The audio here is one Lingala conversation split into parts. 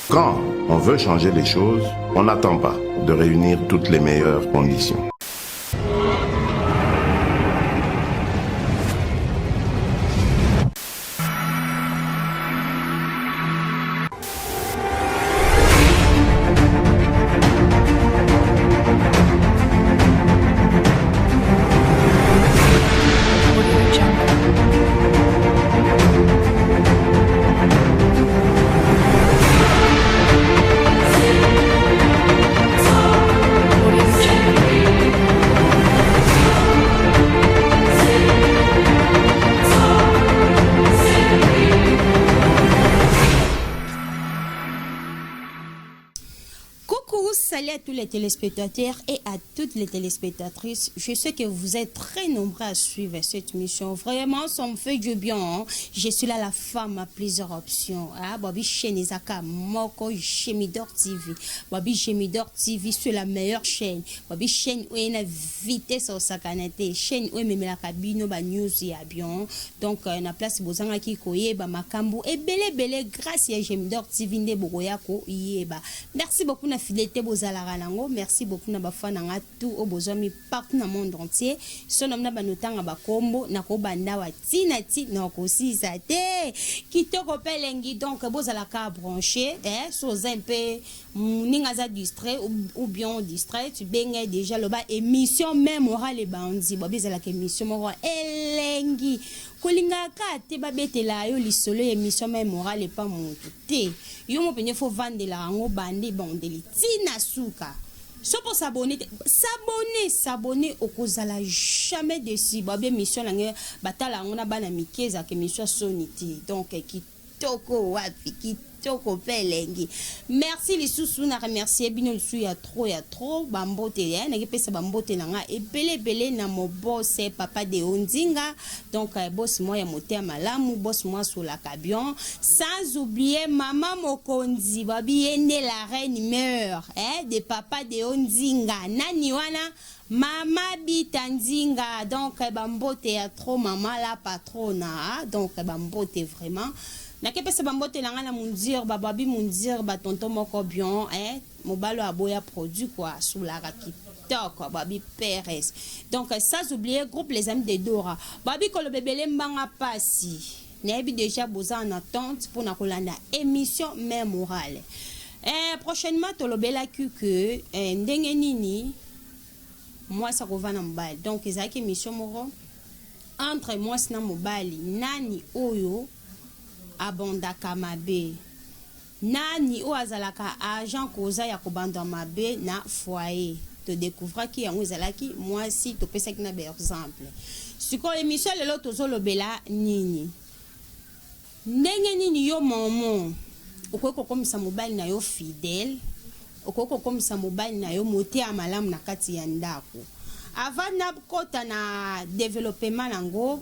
Quand on veut changer les choses, on n'attend pas de réunir toutes les meilleures conditions. Salut à tous les téléspectateurs et à toutes les téléspectatrices. Je sais que vous êtes très nombreux à suivre cette mission. Vraiment, ça me fait du bien. Hein? Je suis là, la femme à plusieurs options. Ah, Babi Chenizaka, Moko, Gemidor TV. Babi Gemidor TV, c'est la meilleure chaîne. Babi chaîne où il y a une vitesse au sakanate. Chaîne où il y a la cabine, ba news et bien. Donc, na place bozanga ki koye, ba makambu. Et belle, grâce à Gemidor TV, nde bogoyako yeba. Merci beaucoup na fidélité. Merci beaucoup na bafana nga tout au besoin partout dans le monde entier. Son nom na banotanga bakombo na ko banda wa tina na ko sisa te kitoko pelengi donc bozala ka branché so un peu ninga za distrait ou bien distrait tu benga déjà le ba émission même orale bandi bobizala ke émission moko elengi kolinga ka te babetela yo lisolo émission même orale pas montu te yo mo penye fo vendre la ngo bandi bondeli tina suka. So pour s'abonner au kozala jamais déçu. Babé mission la batala on a bana mikeza ke mission soniti donc kitoko wapi kitoko pelengi. Merci les sous na remercier bino il y a trop bambote na pesa bambote na nga ebele na mo boss papa de Ondinga donc boss moi ya motea malamu boss moi sur la cabion sans oublier maman Mokonzi babi ene la reine meurt de papa de Ondinga nani wana Mama Bitanzinga, donc bambote ya trop maman la patrona, donc bambote vraiment. Na ke pesa bambote na ngana mundir bababi mundir ba tonton moko bien mobalo aboya produit quoi sous la TikTok babi Perez. Donc sans oublier groupe les amis de Dora. Babi ko le bébé mbanga pasi. Nebi déjà boza en attente pour na kolanda émission mémorale. Prochainement tolobela que ndenge nini moi ça revient en mobile. Donc ezaki émission moko entre moi na mobile nani oyo abondaka mabe nani o azalaka agent koza ya kobanda mabe na foyer to découvrir ki yango ezalaki moi si to pesa ki na be exemple siko émission lelo tozolobela nini ndenge nini yo momo okoko komisa mobile na yo fidèle okoko komisa mobile na yo moté ya malamu na kati ya ndako avant na kota na développement nango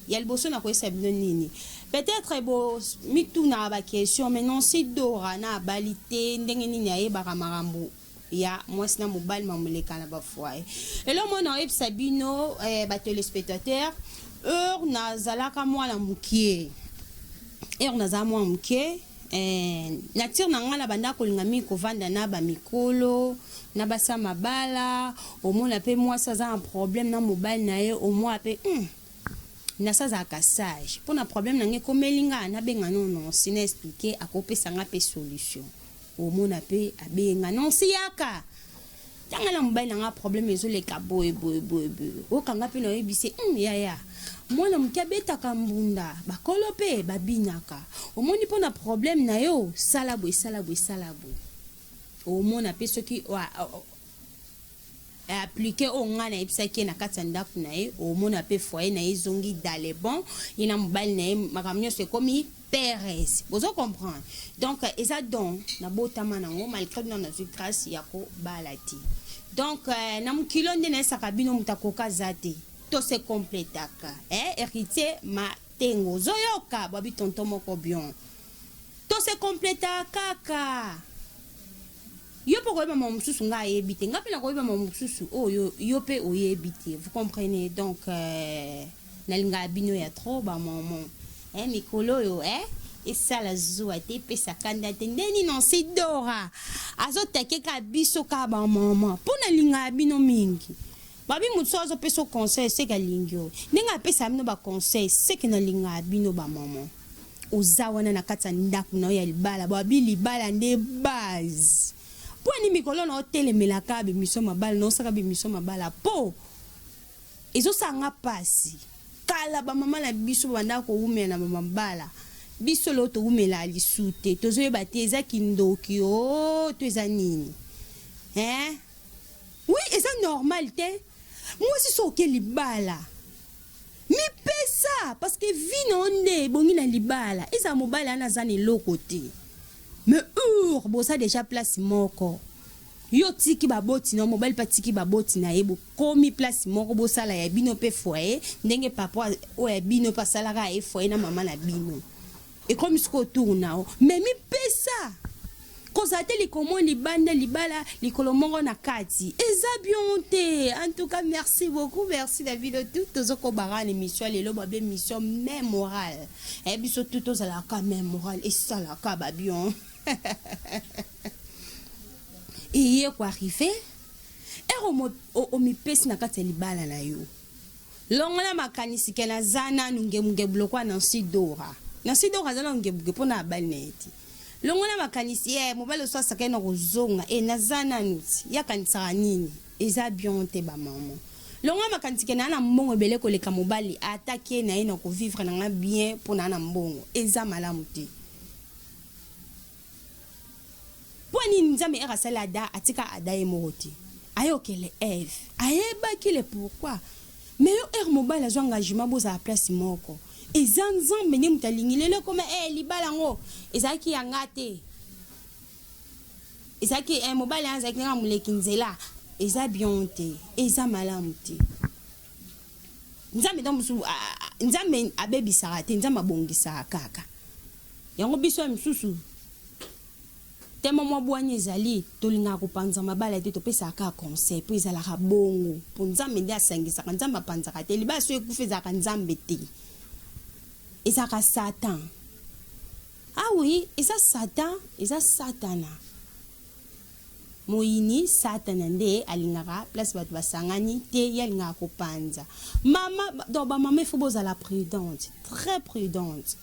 ya liboso na koyesa bino nini peut-être bo mitu na ba question mais non si Dora na balité ndenge nini ayebaka makambo ya mwasi na mobile mamuleka na ba foyer et là moi na yebisa bino ba téléspectateurs heure na zalaka mwana mukie heure na za mwana mukie nature na ngala banda kolinga mi kovanda na ba mikolo na basa mabala au moins pe moi ça a un problème na mobile na ye au moins pe na ça za cassage pour un problème na ngeko melinga na benga non sina expliquer akopesa nga pe solution au moins pe abenga non siaka tanga na mobile na problème ezo le kaboy boy o kanga pe no ebise ya mwana mkiabeta kambunda bakolope babinaka omoni pona problème na yo salabwe omona pe soki appliquer au ngana epsaki na katanda kuna e omona pe foyer na ezongi dans les bons ina mobile na makamnyo c'est comme Perez vous comprendre donc eza donc na botama nango malgré na grâce yako balati donc na mukilo ndene sakabino mutakoka zate to se complétaka héritier matengo zoyoka babi tonton moko bien to se complétaka kaka yo poko ba mosusu nga yebite nga pena ko ba mosusu yo pe oyebite vous comprenez donc na linga bino ya trop ba maman mikolo yo esala zuwa te epesa kanda te ndeni Nancy Dora azotakeka biso ka bamama mpo na linga ya bino mingi babi moto azopesa conseil seke alingi oyo ndenge apesa bino baconseil seke na linga ya bino bamama oza wana na kati ya ndako na yo ya libala babi libala nde base mpo ani mikolo na otelemelaka bemiso mabala na osaka bemiso mabala mpo ezosanga pasi kala bamama na biso banda koumela na bamabala biso lo toumela lisu te tozoyeba te eza kindoki o to eza nini oui eza normal te mwasi soki libala mipesa parce que vi na onde bongi na libala eza mobala ana aza na eloko te mais bosa déjà place moko yo tiki baboti na mobile pa tiki baboti na ye komi place moko bosala ya bino pe foyer ndenge papa o ya bino pa salaka e foyer na mama na bino et comme ce qu'on tourne mais mi pesa kozate likomo libanda libala likolo moko na kati eza bien te en tout cas merci beaucoup merci la vidéo tout tozoko bara l'émission lelo ba émission même morale et biso tout ozala ka même morale et ça la ka ba bien et hier quoi arrivé o mi pesi na kati libala na yo longola makanisi ke na zana nunge blokwa Nancy Dora zana nunge pona bali neti longola makanisi mobile so saka na kozonga na zana nuti ya kanisa nini eza bien te ba maman longola makanisi ke na mbongo ebele koleka mobali attaquer na ye na ko vivre na bien pona na mbongo eza malamu te Pwani nzambe erasala da atika adaye moti. Ayokele Eve. Ayeba kile pourquoi. Mais yo mobile azo engagement boza place moko. Ezanzambe ni mutalingilele comme libala ngo. Ezaki yangate. Ezaki mobile anza kinga mulekinzela. Eza bionte. Eza malamuti. Nzambe musu nzambe abebi sarate nzambe abongisa kaka. Yango biso msusu. Tellement moi boigné zali tolinga kopanza mabala te topesa ka conseil po ezala ka bongo po nzambe ndia sangisa nzambe panza ka te liba so ekufeza ka nzambe te ezaka satan oui eza satan eza satana moyini satana nde alingaka place batu basangani te yalinga kopanza mama do ba mama faut bozala prudente très prudente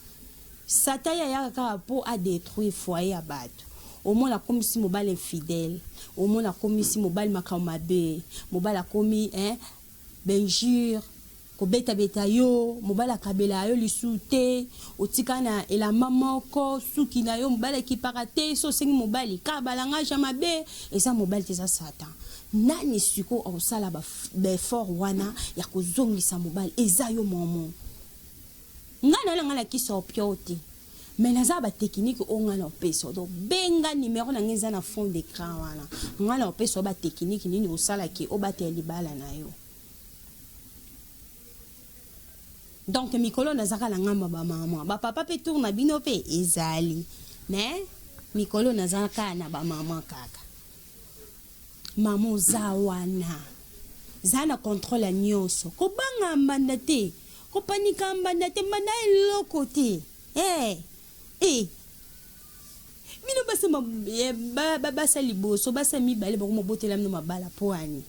satan ya ka po a détruire foyer ya batu. Au moins la commission mobile infidèle, au moins la commission mobile makamabe, mobile la commis benjure, ko beta yo, mobile akabela yo lisute, otikana et la maman ko suki na yo mobile ki parate so sengi mobile ka balanga jamabe et ça mobile te ça satan. Nani suko o sala ba fort wana ya ko zongisa mobile eza yo momo. Ngana ki so piote. Mais naza ba technique on a no peso do benga numéro na ngeza na fond d'écran wana ngala no peso ba technique nini osala ki o ba te libala na yo donc mikolo nazaka la ngamba ba mama ba papa pe tourna bino pe ezali mais mikolo nazaka na ba mama kaka mamo zawana zana contrôle nyonso ko banga mbandate ko panika mbandate mbanda eloko te mino basa basa liboso basa mibale bako botela mino mabala poani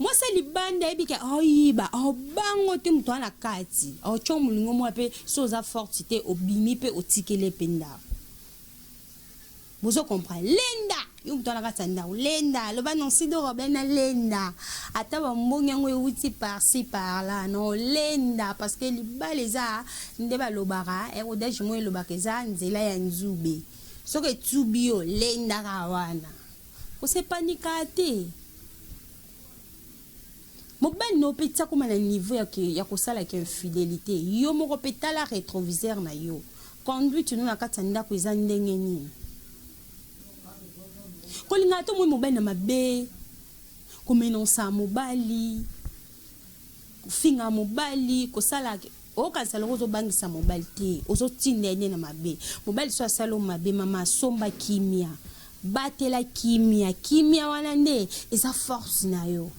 mwasa libanda ebika oyiba obango te mto na kati ochomulingo mwa pe soza fortité obimi pe otikele penda bozo comprendre lenda yo mto na kati nda lenda loba Nancy Dora bena lenda ata ba mbongo euti par-ci par-là non lenda parce que libala za ndeba lobara erodage mo lobaka za nzela ya nzube soki etubi yo lenda ka wana kose panika te mobile no petita kuma na niveau ya kosala ke infidélité yo moko petala rétroviseur na yo conduite no na kati ndako eza ndenge nini kolinga to mo mobile na mabe komenonsa mobali kufinga mobali kosala o kansala ozo bangisa mobile te ozo tindene na mabe mobile so asalo mabe mama somba kimia batela kimia wana nde eza force na yo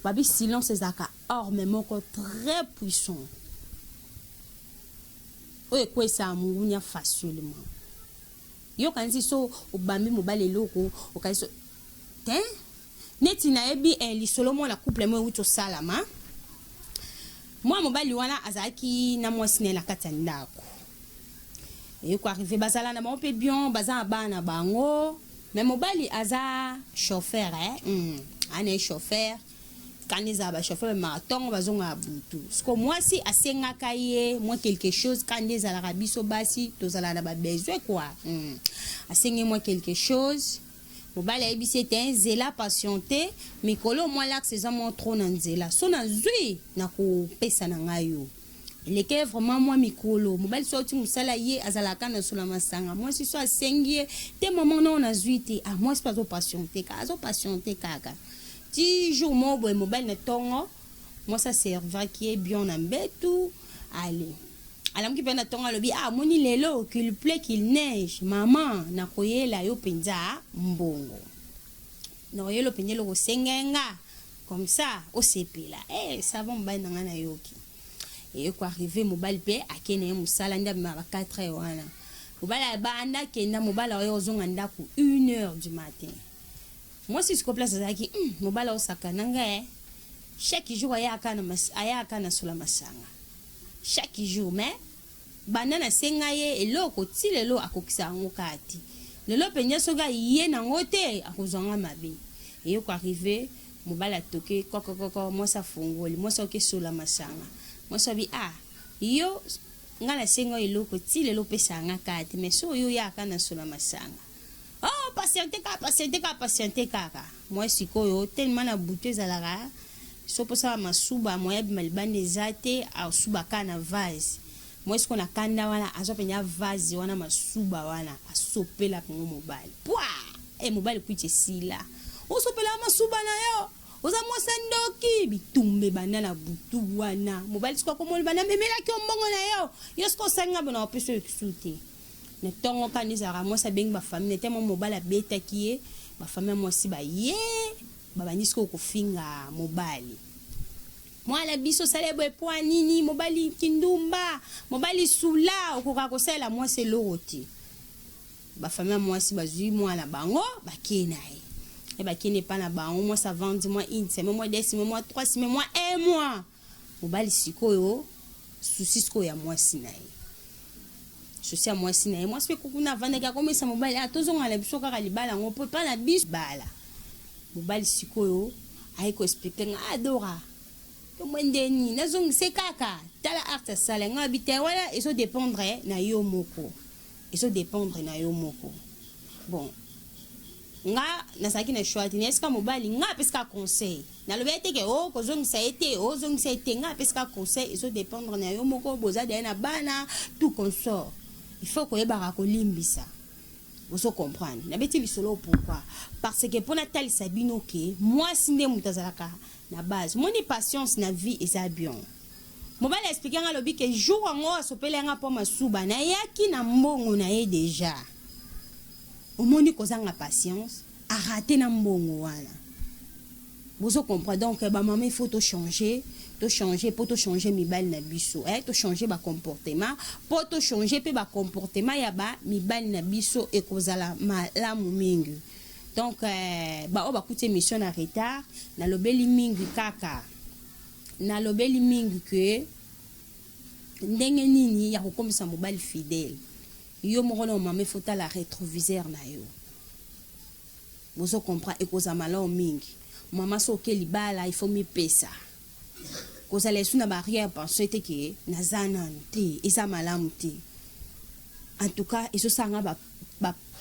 babi silence ezaka or mais moko très puissant oyo kwesa mungunya facilement yo kanisi so obambi mobali loko okaiso te neti na ebi lisolo mo na couple mo uto salama moi mobali wana azaki na mwasi na kati ya ndako et ko arrivé bazala na mo pe bien baza bana bango mais mobali aza chauffeur ane chauffeur kanisa ba chauffeur marathon bazonga butu sko mwasi asengaka ye moi quelque chose kanisa la rabiso basi tozala na ba besoin quoi asengi moi quelque chose mobali ayebi c'était zela patienter mikolo moi là c'est mon trop na nzela so na zui na ko pesa na ngayo leke vraiment moi mikolo mobali sorti musala ye azalaka na sula masanga moi si so asengi te moment non na zui te moi c'est pas zo patienter kaka ti jour mo boy mobile na tongo moi ça serveur qui est bien en betu allez alam ki pena tonga lobi moni lelo qu'il pleut qu'il neige maman na koyela yo penza mbongo na yelo penye lo sengenga comme ça au sepela ça va mobile na ngana yoki et ko arriver mobile pe akene musala nda ma 4h wana mobile ba anda kenda mobile yo zonga ndaku 1h du matin moi si je place zaki mobile o sakananga chaque jour ayaka na sula masanga chaque jour mais banana senga ye eloko ti lelo akokisa ngo kati lelo penya soga ye na ngote akozanga mabe et ko arriver mobala toke koko moi ça fongoli moi ça ke sula masanga moi ça bi yo ngala senga eloko ti lelo pesa nga kati mais so yo yaka na sula masanga patienter kaka moi sikoyo tellement na bouteille zalara so posa masuba moya bimalibande zate a suba kana vase moi ce qu'on a kanda wana azopenya vase wana masuba wana asopela pour mobile pwa mobile kuche sila osopela masuba na yo oza mosa ndoki bitumbe banana butu wana mobile siko ko mobile bana memela ki ombongo na yo siko sanga bona opeso exute ne tongo kanisa moi ça beng ba famille tellement mobile beta ki ba famille moi si ba ye baba nisko ko finga mobile moi la biso célèbre point nini mobile kindumba mobile sula okoka ko sala moi c'est loroti ba famille moi si bazui moi na bango ba kenae et ba kene pas na bango moi ça vend moi une semaine moi 2 semaines moi 3 semaines moi 1 mois mobile sikoyo souci sko ya moi sinae souci à moi sinae moi c'est kokuna vanda comme ça mobile atozonga la biso kaka libala ngo peut pas na bis bala mobile sikoyo aiko expliquer adora to mwendeni nazong se kaka tala arte sala nga bité wala et ça dépendre na yo moko bon nga nasaki na choix ni est-ce que mobile nga peska conseil na lo bete ke ko zong sa été nga peska conseil et ça dépendre na yo moko boza de na bana tout consort il faut que yeba ko limbisa vous comprenez na beti lisolo pourquoi parce que pour natal sabino ke moi sinde mutazalaka na base moni patience na vie et ça bien mobile expliquer nga lobi ke jour ngo asopela nga po masuba na yaki na mbongo na ye déjà omoni kozanga patience a raté na mbongo wana vous comprenez donc ba maman il faut to changer pour to changer mibali na biso to changer ba comportement pour to changer pe ba comportement ya ba mibali na biso e kozala malamu mingi donc ba o ba kutie mission na retard na lobeli mingi kaka na lobeli mingi que ndenge nini ya kokomisa mobali fidèle yo moko na mama faut la rétroviseur na yo vous comprenez e kozama la mingi mama so ke libala il faut mi pesa koza lesu na barrière penser te ke nazana te esa malamu te en tout cas eso sanga ba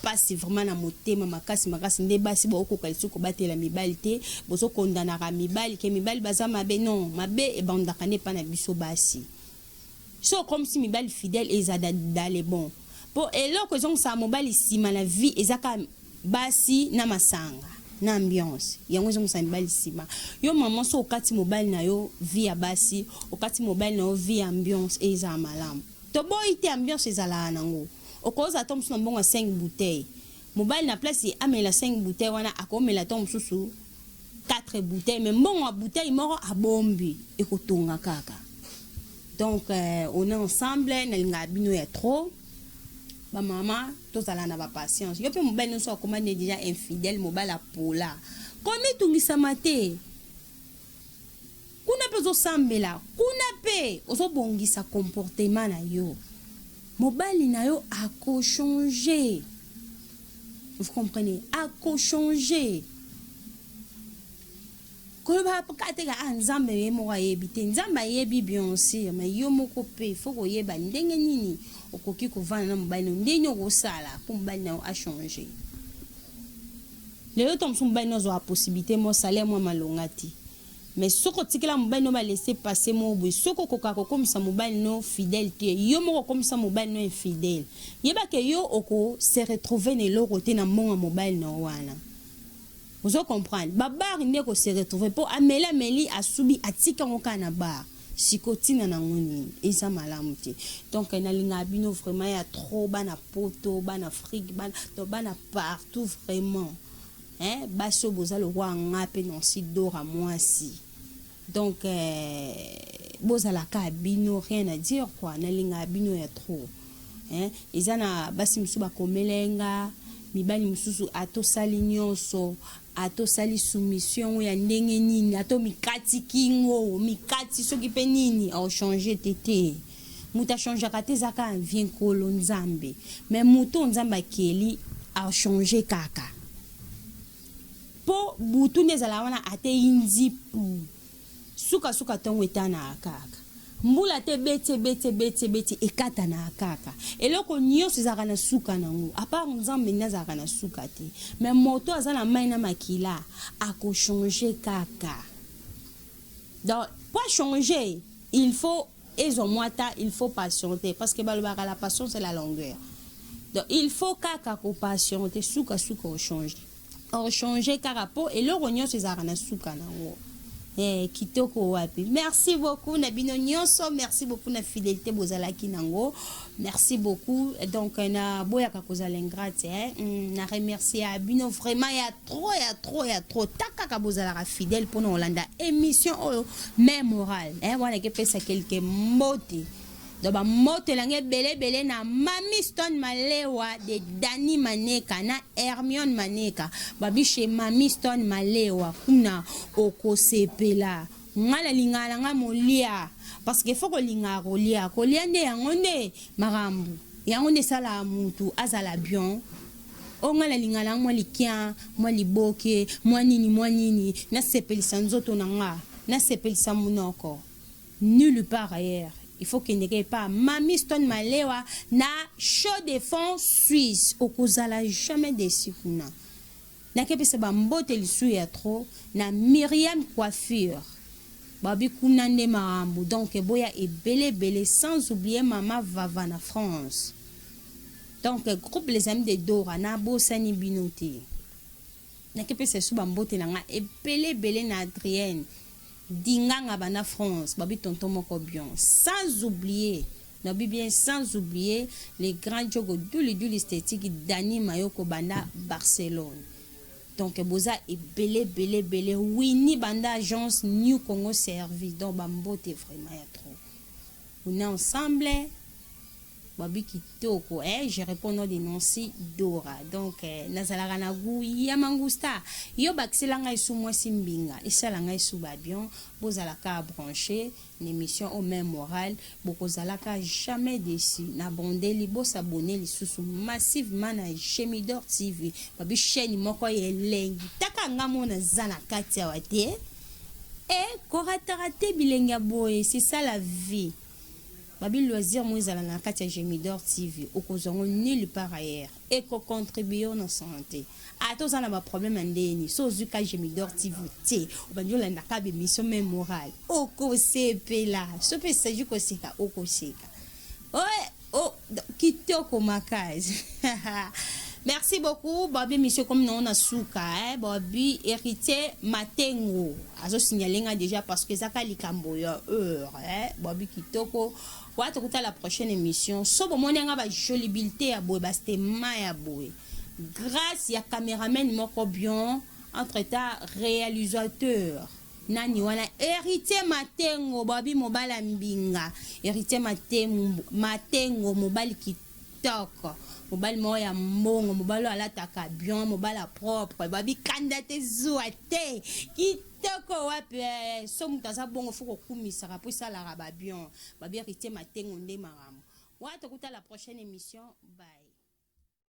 passe vraiment na motema makasi nde basi ba okoka lisuko batela mibali te bozo kondana ka mibali ke mibali baza mabe non mabe e bandaka ne pa na biso basi so comme si mibali fidèle ezada dans les bons pour eloko zong sa mobali sima na vie ezaka basi na masanga na ambiance yango zong sa mobali sima yo maman so okati mobali na yo vie ya basi okati mobali na yo vie ambiance eza malamu to boy te ambiance ezala nango okoza tom so mbongo 5 bouteilles mobile na place amela 5 bouteilles wana akomela tom susu 4 bouteilles mais mbongo bouteille moko abombi ekotonga kaka Donc on est ensemble na linga bino ya trop. Ma maman tous ala na ba patience. Yo pe mobile no so comment déjà infidèle mobile la pola. Komi tungisa mate. Kuna pe zo sambela, kuna pe ozo bongisa comportement na yo. Mobile na yo a ko changer. Vous comprenez? A ko changer. Ko ba pakate ga nzambe ye mo ga yebite nzamba yebi bien sûr mais yo moko pe faut ko yeba ndenge nini okoki ko vana na mobile no ndenge ko sala pour mobile na a changer. Le tom son mobile no zo a possibilité mo salaire mo malongati. Mais soko tikela mobile no ba laisser passer mo boy soko koka ko comme ça mobile no fidèle te yo moko comme ça mobile no infidèle. Yeba ke yo oko se retrouver ne lo côté na mon mobile no wana. Vous comprenez? Babar il n'est que se retrouver pour amela meli a subi atika ngoka na bar. Sikotina na ngoni eza malamu te. Donc na linga bino vraiment ya trop bana poto bana fric bana partout vraiment. Hein baso boza le roi ngape non si dora moi si. Donc boza la ka bino rien à dire quoi na linga bino ya trop. Hein ezana basi msuba komelenga mibali msusu ato sali nyonso ato sali soumission ya ndenge nini ato mikati kingo mikati soki pe nini a changer tete muta changer kate zaka vient kolo nzambe mais muto nzamba keli a changer kaka po butu nezala wana ate inzi suka suka tongo etana kaka mbula te bete ekata na kaka eloko nyonso ezaka na suka nango apart nzambe nazaka na suka te mais moto azana mai na makila ako changer kaka. Donc pour changer il faut il faut patienter parce que la patience c'est la longueur. Donc il faut kaka ko patienter suka o changer kaka po eloko nyonso ezaka na suka nango. Kitoko wapi. Merci beaucoup Nabino Nyonso, merci beaucoup na fidélité bozala kinango. Merci beaucoup. Donc na boya kakoza l'ingrate na remercier Abino vraiment il y a trop taka bozala fidèle pour nous Hollanda émission même morale. Voilà que pesa quelques mots. Donc mote langue belé na Mami Stone Malewa de Dani Maneka na Hermione Maneka babi chez Mami Stone Malewa kuna oko sepela ngala lingala nga molia parce que faut ko linga kolia nde yangonde marambu yangonde sala mutu azala bien ngala lingala mwa likia mwa liboke mwa nini na sepelisa nzoto nanga na sepelisa munoko nulle part ailleurs. Il faut qu'il n'y ait pas Mami Stone Malewa na show de fond suisse au kozala jamais déçu kuna na kepe se ba mbote lisu ya trop na Myriam coiffure babi kuna nde marambu donc boya et belé sans oublier Mama Vava na France. Donc groupe les amis de Dora na bosani binote na kepe se su ba mbote na nga et belé na Adrienne Dinganga bana France, babi tonton moko bien. Sans oublier les grands jogos du esthétique Dani Mayoko banda Barcelone. Donc boza et belé Winnie banda agence New Congo Service. Donc bambote vraiment ya trop. On est ensemble. Babi kitoko je réponds au dénoncé Dora. Donc nazalaka na gu ya mangusta yo bakisela ngai sou moi simbinga esala ngai sou babion bozalaka branché l'émission au même moral bokozalaka jamais déçu na bondeli bo s'abonner lisusu massivement na Gemidor TV babi chaîne moko yelengi taka ngamo na zana kati ya wate koratarate bilenga boye c'est ça la vie. Babi loisir moizala na kati ya Gemidor TV okozongo nulle part ailleurs et ko contribuer en santé atos na ba problème ndeni so zuka Gemidor TV te obanjola na ka émission même morale oko sepela so pe saji ko seka oko seka kitoko makazi. Merci beaucoup Babi monsieur comme non na suka Babi héritier Matengo azo signaler déjà parce que zaka likambo ya heure Babi kitoko wa tokuta la prochaine émission so bomoni nga ba jolibilité ya boy baste ma ya boy grâce ya caméraman moko bien entre temps réalisateur nani wana héritier matengo babi mobala mbinga héritier matengo mobali kitoko mobali moya mbongo mobali alataka bien mobali propre babi kandate zuate kitoko wapi somu taza bongo fuko kumisa ka pour ça la rababion babi héritier matengo nde marambo wata kuta la prochaine émission bye.